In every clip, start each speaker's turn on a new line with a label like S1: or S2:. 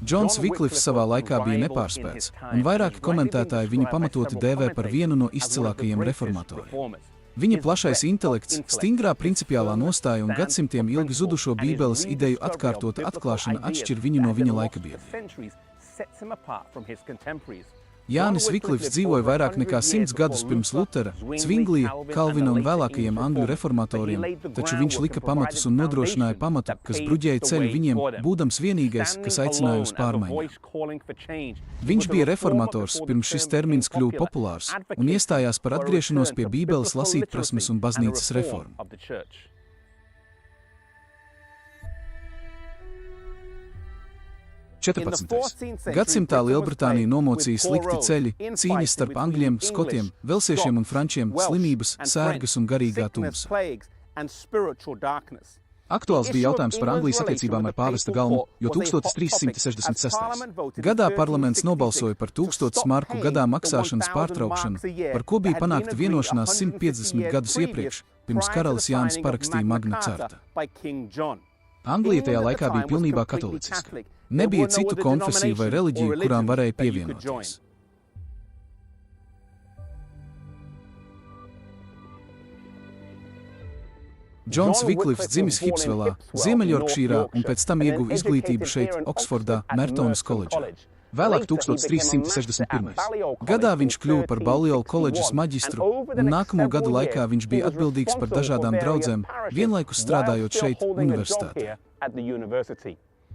S1: Džons Viklifs savā laikā bija nepārspēts, un vairāki komentētāji viņu pamatoti dēvē par vienu no izcilākajiem reformatoriem. Viņa plašais intelekts, stingrā principiālā nostāja un gadsimtiem ilgi zudušo Bībeles ideju atkārtota atklāšana atšķir viņu no viņa laikabiedriem. Jānis Viklifs dzīvoja vairāk nekā 100 gadus pirms Lutera, Cvinglija, Kalvina un vēlākajiem angļu reformatoriem, taču viņš lika pamatus un nodrošināja pamatu, kas bruģēja ceļu viņiem, būdams vienīgais, kas aicināja uz pārmaiņām. Viņš bija reformators, pirms šis termins kļuva populārs, un iestājās par atgriešanos pie Bībeles lasītprasmes un baznīcas reformu. 14. Gadsimtā Lielbritānija nomocīja slikti ceļi, cīņas starp angļiem, skotiem, velsiešiem un frančiem, slimības, sērgas un garīgā tumsa. Aktuāls bija jautājums par Anglijas attiecībām ar pāvesta galmu, jo 1366. gadā parlaments nobalsoja par 1000 marku gadā maksāšanas pārtraukšanu, par ko bija panākta vienošanās 150 gadus iepriekš, pirms karalis Jānis parakstīja Magna Carta. Anglija tajā laikā bija pilnībā katoliciska. Nebija citu konfesiju vai reliģiju, kurām varēja pievienoties. Džons Viklifs dzimis Hipsvelā, Ziemeļjorkšīrā un pēc tam ieguva izglītību šeit, Oksfordā, Mertonas koledžā. Vēlāk 1361. gadā viņš kļuva par Balliolu koledžas maģistru, un nākamo gadu laikā viņš bija atbildīgs par dažādām draudzēm, vienlaikus strādājot šeit, universitātē.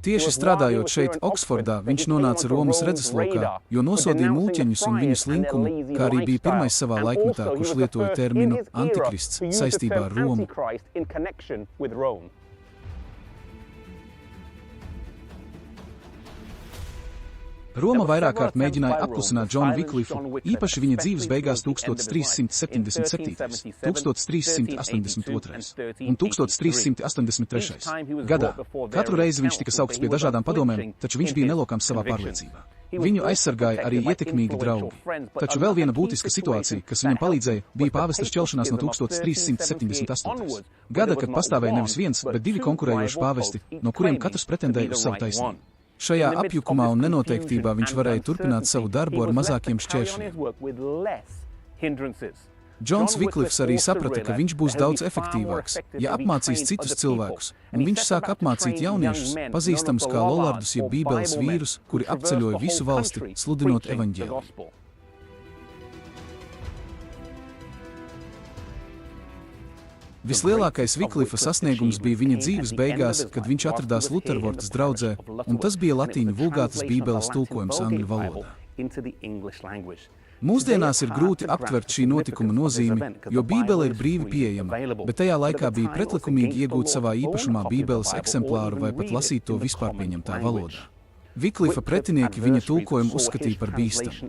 S1: Tieši strādājot šeit, Oksfordā, viņš nonāca Romas redzeslokā, jo nosodīja mūķeņus un viņu slinkumu, kā arī bija pirmais savā laikmetā, kurš lietoja terminu antikrists saistībā ar Romu. Roma vairāk kārt mēģināja apklusināt Džonu Viklifu, īpaši viņa dzīves beigās 1377., 1382. un 1383. gadā. Katru reizi viņš tika saukts pie dažādām padomēm, taču viņš bija nelokams savā pārliecībā. Viņu aizsargāja arī ietekmīgi draugi. Taču vēl viena būtiska situācija, kas viņam palīdzēja, bija pāvesta šķelšanās no 1378. gada, kad pastāvēja nevis viens, bet divi konkurējoši pāvesti, no kuriem katrs pretendēja uz savu taisnību. Šajā apjukumā un nenoteiktībā viņš varēja turpināt savu darbu ar mazākiem šķēršļiem. Džons Viklifs arī saprata, ka viņš būs daudz efektīvāks, ja apmācīs citus cilvēkus, un viņš sāk apmācīt jauniešus, pazīstamus kā lolardus jeb Bībeles vīrus, kuri apceļoja visu valsti, sludinot evaņģēliju. Vislielākais Viklifa sasniegums bija viņa dzīves beigās, kad viņš atradās Lutervortas draudzē, un tas bija latīņu vulgātas Bībeles tulkojums angļu valodā. Mūsdienās ir grūti aptvert šī notikuma nozīmi, jo Bībele ir brīvi pieejama, bet tajā laikā bija pretlikumīgi iegūt savā īpašumā Bībeles eksemplāru vai pat lasīt to vispār pieņemtā valodā. Viklifa pretinieki viņa tulkojumu uzskatīja par bīstamu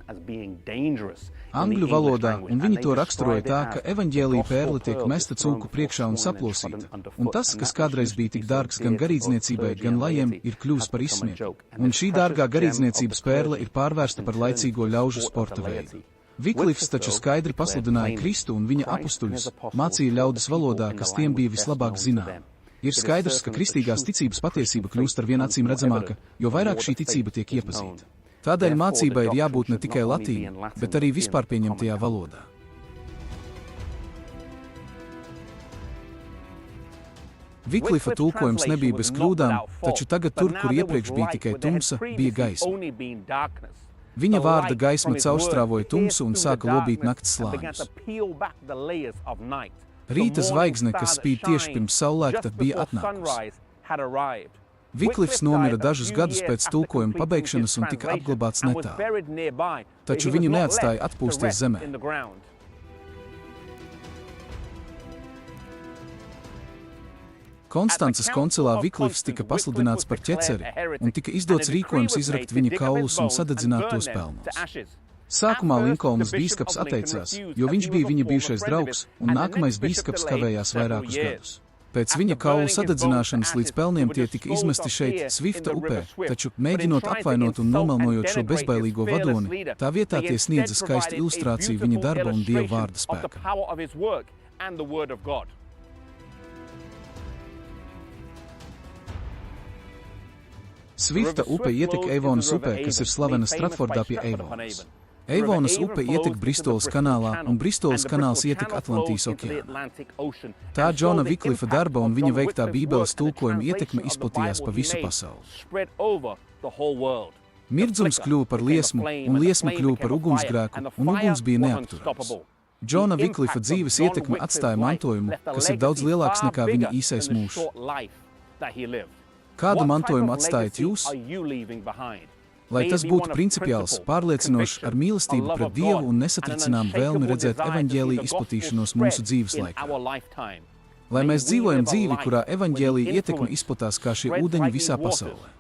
S1: angļu valodā, un viņi to raksturoja tā, ka evaņģēlija pērle tiek mesta cūku priekšā un saplosīta, un tas, kas kādreiz bija tik dārgs gan garīdzniecībai, gan lajiem, ir kļuvis par izsmieku, un šī dārgā garīdzniecības pērle ir pārvērsta par laicīgo ļaužu sporta veidu. Viklifs taču skaidri pasludināja Kristu un viņa apustuļus, mācīja ļaudis valodā, kas tiem bija vislabāk zinām. Ir skaidrs, ka kristīgās ticības patiesība kļūst ar vien acīm redzamāka, jo vairāk šī ticība tiek iepazīta. Tādēļ mācībai ir jābūt ne tikai latīņu, bet arī vispār pieņemtajā valodā. Viklifa tulkojums nebija bez kļūdām, taču tagad tur, kur iepriekš bija tikai tumsa, bija gaisma. Viņa vārda gaisma caurstrāvoja tumsu un sāka lobīt nakts slāņus. Rīta zvaigzne, kas spīd tieši pirms saulēkta, bija atnākusi. Viklifs nomira dažus gadus pēc tulkojuma pabeigšanas un tika apglabāts netālu, taču viņu neatstāja atpūsties zemē. Konstances koncilā Viklifs tika pasludināts par ķeceri un tika izdots rīkojums izrakt viņa kaulus un sadedzināt tos pelnos. Sākumā Linkolnas bīskaps atteicās, jo viņš bija viņa bijušais draugs, un nākamais bīskaps kavējās vairākus gadus. Pēc viņa kaulu sadedzināšanas līdz pelniem tie tika izmesti šeit, Svifta upē, taču, mēģinot apvainot un nomelnojot šo bezbailīgo vadoni, tā vietā tie sniedza skaistu ilustrāciju viņa darba un Dieva vārda spēka. Swifta upe ietek Eivonas upē, kas ir slavena Stratfordā pie Eivonas. Eivonas upe ietek Bristolas kanālā, un Bristolas kanāls ietek Atlantijas okeānā. Tā Džona Viklifa darba un viņa veiktā Bībeles tulkojuma ietekme izplatījās pa visu pasauli. Mirdzums kļuva par liesmu, un liesma kļuva par ugunsgrēku, un uguns bija neapturams. Džona Viklifa dzīves ietekme atstāja mantojumu, kas ir daudz lielāks nekā viņa īsais mūžs. Kādu mantojumu atstājat jūs? Lai tas būtu principiāls, pārliecinošs, ar mīlestību pret Dievu un nesatricinām vēlmi redzēt evaņģēlija izplatīšanos mūsu dzīves laikā. Lai mēs dzīvojam dzīvi, kurā evaņģēlija ietekme izplatās kā šie ūdeņi visā pasaulē.